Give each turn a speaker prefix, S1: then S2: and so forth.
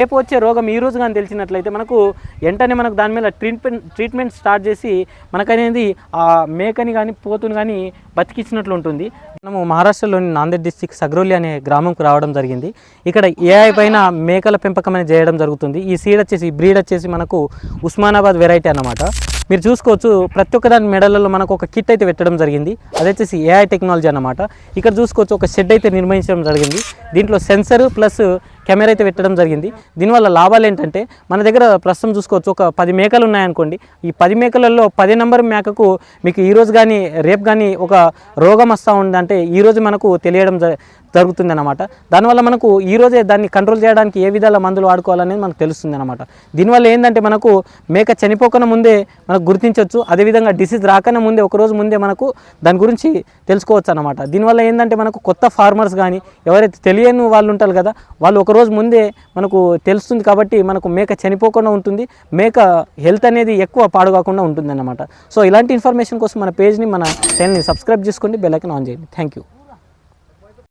S1: రేపు వచ్చే రోగం ఈ రోజు కానీ తెలిసినట్లయితే మనకు వెంటనే మనకు దాని మీద ట్రీట్మెంట్ స్టార్ట్ చేసి మనకనేది ఆ మేకని కానీ పోతుని కానీ బతికించినట్లు ఉంటుంది. మనము మహారాష్ట్రలోని నాందేడ్ డిస్టిక్ సగ్రోలి అనే గ్రామంకు రావడం జరిగింది. ఇక్కడ ఏఐ పైన మేకల పెంపకం అనేది చేయడం జరుగుతుంది. ఈ సీడ్ వచ్చేసి బ్రీడ్ వచ్చేసి మనకు ఉస్మానాబాద్ వెరైటీ అన్నమాట. మీరు చూసుకోవచ్చు ప్రతి ఒక్క దాని మెడలలో మనకు ఒక కిట్ అయితే పెట్టడం జరిగింది. అది వచ్చేసి ఏఐ టెక్నాలజీ అన్నమాట. ఇక్కడ చూసుకోవచ్చు ఒక షెడ్ అయితే నిర్మించడం జరిగింది. దీంట్లో సెన్సర్ ప్లస్ కెమెరా అయితే పెట్టడం జరిగింది. దీనివల్ల లాభాలు ఏంటంటే మన దగ్గర ప్రస్తుతం చూసుకోవచ్చు ఒక 10 మేకలు ఉన్నాయనుకోండి. ఈ 10 మేకలలో 10 నెంబర్ మేకకు మీకు ఈరోజు కానీ రేపు కానీ ఒక రోగం వస్తూ ఉందంటే ఈరోజు మనకు తెలియడం జరుగుతుంది అన్నమాట. దానివల్ల మనకు ఈరోజే దాన్ని కంట్రోల్ చేయడానికి ఏ విధాల మందులు వాడుకోవాలనేది మనకు తెలుస్తుంది అన్నమాట. దీనివల్ల ఏంటంటే మనకు మేక చనిపోకుండా ముందే మనకు గుర్తించవచ్చు. అదేవిధంగా డిసీజ్ రాకనే ముందే ఒకరోజు ముందే మనకు దాని గురించి తెలుసుకోవచ్చు అన్నమాట. దీనివల్ల ఏంటంటే మనకు కొత్త ఫార్మర్స్ కానీ ఎవరైతే తెలియని వాళ్ళు ఉంటారు కదా వాళ్ళు ఒకరోజు ముందే మనకు తెలుస్తుంది కాబట్టి మనకు మేక చనిపోకుండా ఉంటుంది. మేక హెల్త్ అనేది ఎక్కువ పాడుకాకుండా ఉంటుంది అన్నమాట. సో ఇలాంటి ఇన్ఫర్మేషన్ కోసం మన పేజ్ని మన ఛానల్ని సబ్స్క్రైబ్ చేసుకోండి, బెల్ ఐకాన్ ఆన్ చేయండి. Thank you.